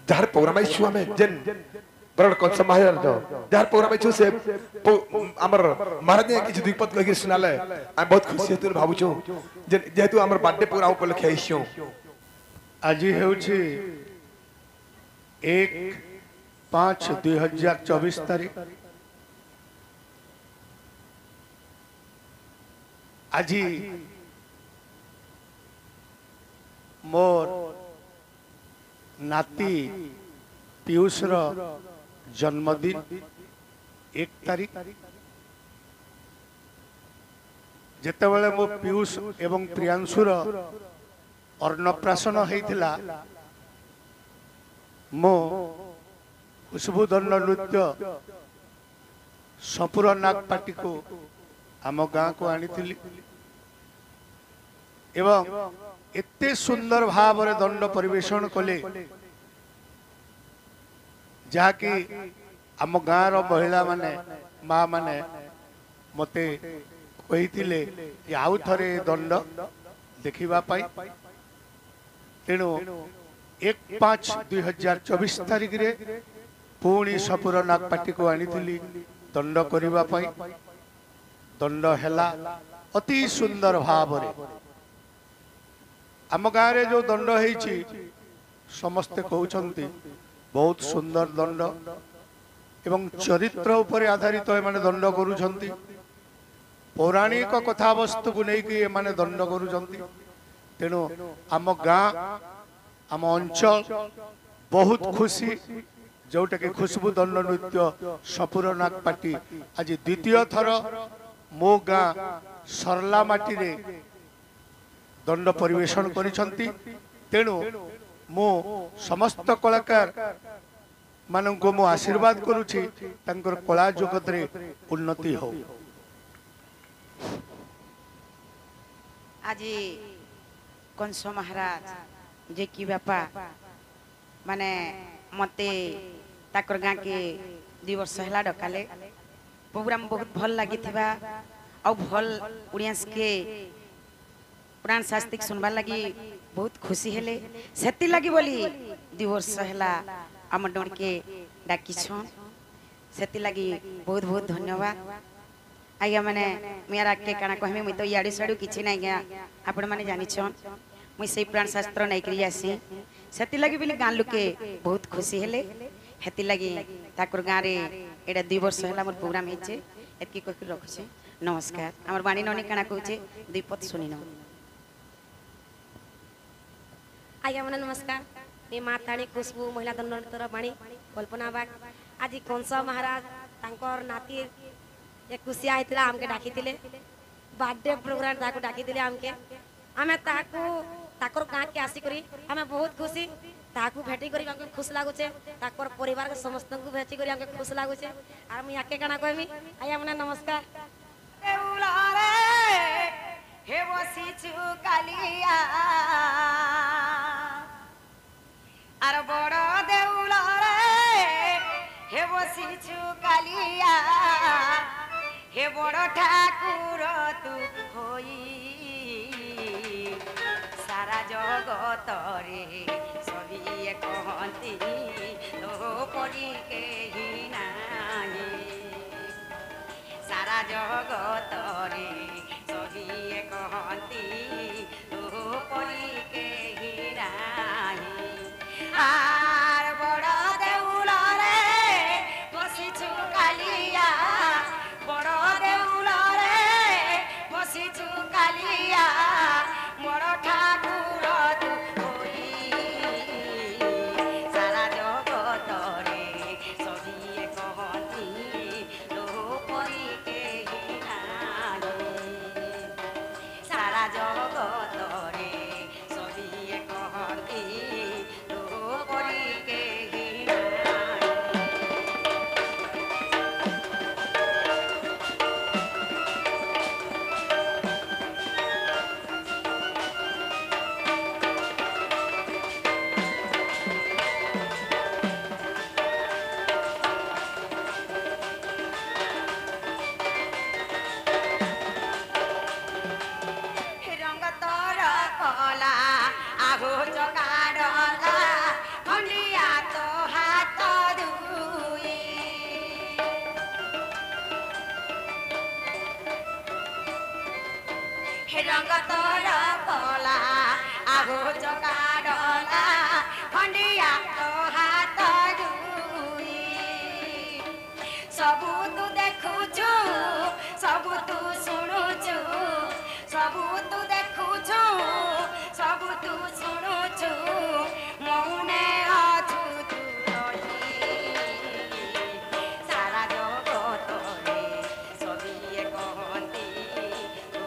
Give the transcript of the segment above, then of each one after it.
jar programme आइछु हमें जेन बरड कंस महाराज jar programme आइछु से हमर महाराज ने किछ द्विपद कहि सुनाले हम बहुत खुशी हेतु भाबुछु जेहेतु हमर बर्थडे प्रोग्राम उपलक्ष्य आइछु आज हेउछि 1/5/2024 तारीख आज मोर नाती पीयूष रो जन्मदिन 1 तारीख जेतेबेले मो पीयूष एवं प्रियांशुर अन्नप्राशन होइथिला मो खुशबुदंड नृत्य सपुर नाग पार्टी को आम गाँ को आनी एवं एते सुंदर भाव रे दंड परिवेशन कले जहाँकि आम गाँव महिला माने माँ माने मते कही आउ थरे दंड देखा तेणु 1/5/2024 तारीख रे पुणी सपुर नाग पार्टी को आनी दंड करने दंड हैला अति सुंदर भाव रे आम गाँव रे जो दंड होईची समस्ते कहउछंती बहुत सुंदर दंड एवं चरित्र उपरे आधारित एमाने दंड करूछंती पौराणिक कथा वस्तु को लेकिन एमाने दंड करूछंती तेणु आम गाँ आम अंचल बहुत खुशी जोटा कि खुशबू दंड नृत्य सपुर नाग पार्टी आज द्वितीय थर मो गाँ सरला माटी रे दंड परिवेशन करिसंती तेणु मो समस्त कलाकार मानन को मो आशीर्वाद करूछि तांकर कला जगत रे उन्नति हो आज कंस महाराज जे की बापा माने मते ताकर गाँ के 2 वर्ष हला डकाले प्रोग्राम बहुत भल लगी और भल उड़ियांस के पुराण शास्त्रिक सुनबार लगी बहुत खुशी हेले सेति लगी बोली 2 वर्ष हला आम डोर के डाकी सेति लगी बहुत बहुत धन्यवाद आज्ञा मैंने मेरा के काना कहमी मुई तो याडू साडू किछि नै गया आपण माने जानि छन मुई से पुराण शास्त्र नै करी आसी सेति लगी बोली गाँ लोके बहुत खुशी हेले हेति लगी ताकर गाँ रे एडा 2 वर्ष हला मोर प्रोग्राम हेचे एतकी कहि रखछे नमस्कार हमर बाणी ननी काना कहूचे द्विपद सुनी न आज्ञा मैंने नमस्कार मैं माताणी खुशबू महिला दंडतर बाणी कल्पना बाग आज कंस महाराज तांकर नाती 21 आइतला हमके डाकी थिले बर्थडे प्रोग्राम ताको डाकी थिले हमके हमें ताको ताकर गाँ के आसी करी हमें बहुत खुशी ताको भेटी करी हमके खुश लागुचे ताकर परिवार के समस्त को भेटी करी हमके खुश लागुचे आर मैं याके काना कहमी आज्ञा मैंने नमस्कार देउलारे हे बसिछु कालिया आर बड़ देउलारे हे बसिछु कालिया हे बड़ ठाकुर तू होई सारा जगत रे सभी कहती तो परी केही नाही सारा जगत रे सभी कहती तो परी केही नाही आर बड़ देउल रे बसिछु कालिया बड़ देउल रे बसिछु कालिया बड़ ठाकुर तू होई सारा जगत रे सभी कहती तो परी केही नाही କାଡଲା ଖଣ୍ଡିଆ ତୋ ହାତ ଜୁଇ ସବୁ ତୁ ଦେଖୁଛୁ ସବୁ ତୁ ଶୁଣୁଛୁ ସବୁ ତୁ ଦେଖୁଛୁ ସବୁ ତୁ ଶୁଣୁଛୁ ମୌନେ ଅଛୁ ତୁ ରହି ସାରା ଜଗତରେ ସବିଏ କହନ୍ତି ତୋ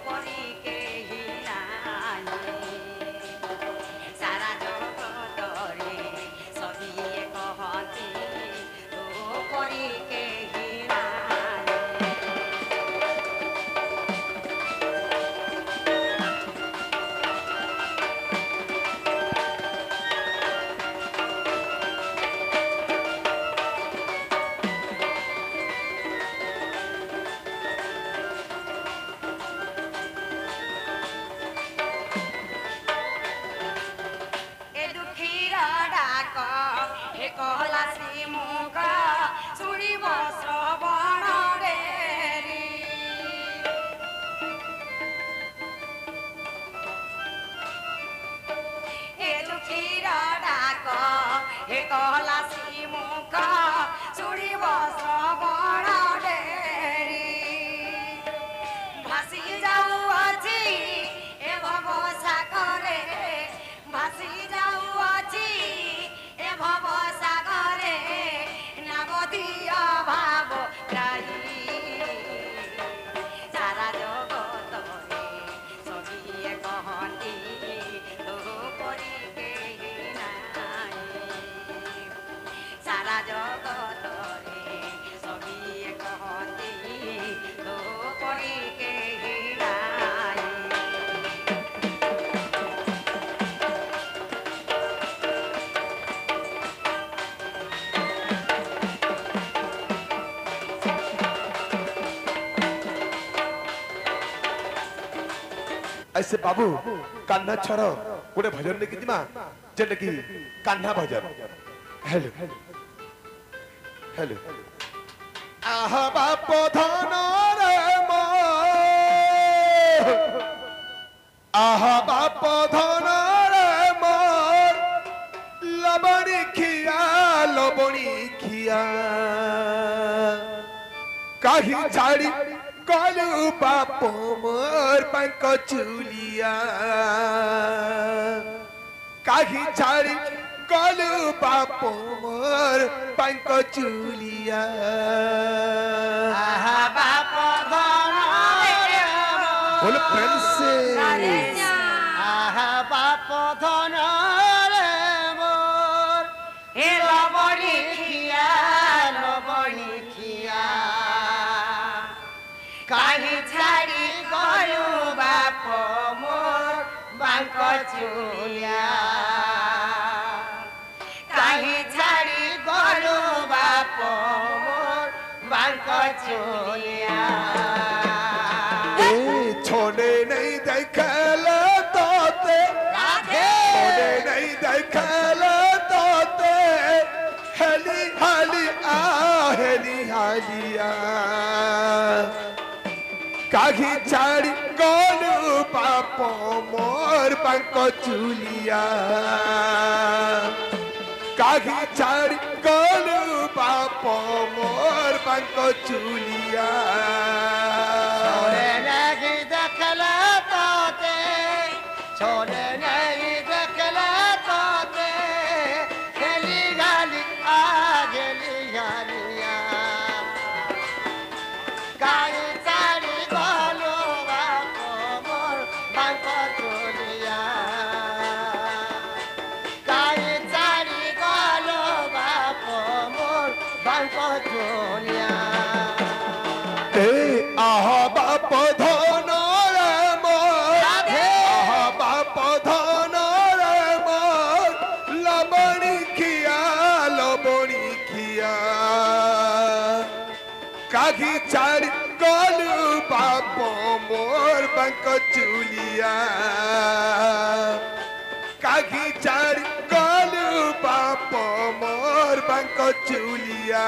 ପରି କେହି ନାହିଁ ସାରା ଜଗତରେ ସବିଏ କହନ୍ତି ତୋ ପରି କେହି ନାହିଁ ଏ ଦୁଃଖୀର ଡାକ ହେ କହଲା ଶ୍ରୀମୁଖ ଶୁଣିବ ଶ୍ରବଣରେ ଏ ଦୁଃଖୀର ଡାକ ହେ କହଲା ଶ୍ରୀମୁଖ ଶୁଣିବ ଶ୍ରବଣରେ ଭାସି ଯାଉଅଛି ଏ ଭବ ସାଗରେ ଭାସି ଯାଉଅଛି ଏ ଭବ ସାଗରେ ନାବଧିୟ ଭାବ ଗ୍ରାହୀ ସାରା ଜଗତରେ ସବିଏ କହନ୍ତି ତୋ ପରି କେହି ନାହିଁ ସାରା ଜଗତରେ ସବିଏ କହନ୍ତି ତୋ ପରି କେହି ନାହିଁ ऐसे बाबू कान्हा छर गोटे भजन लिखी दिमा जेटा कि कान्हा भजन हेलो हेलो आहा बाप धन रे मो आहा बाप धन रे मो लबणी खिया कहीं झाड़ी कलू बाप मोर पंक चुलिया कहीं झाड़ी कलू बाप मोर पंक चुलिया बाप बोलो प्रेम से आहा बाप धन रे मोर हे लबणी खिया काहे छाड़ी गयो बाप मोर बांक चुलिया काहे छाड़ी गयो बाप मोर बांक चुलिया छोड़े नहीं देखल तोते छोड़े नहीं देखल तोते हेली हाली आ हेली हालिया काघी चाड़ी गोलू पाप मोर पंक चुलिया काघी चाड़ी गोलू पाप मोर पंक चुलिया छोड़े नहीं देखला तोते छोड़े नहीं देखला तोते खेली गाली आ गेली गालिया गाली चाली गलो बाप मोर बांक चुलिया गाली चाली गलो बाप मोर बांक चुलिया आहा बाप धन रे मोर आहा बाप धन रे मोर लबणी खिया काघी चाड़ी गोलू बाप मोर पंक चुलिया काघी चाड़ी गोलू बाप मोर पंक चुलिया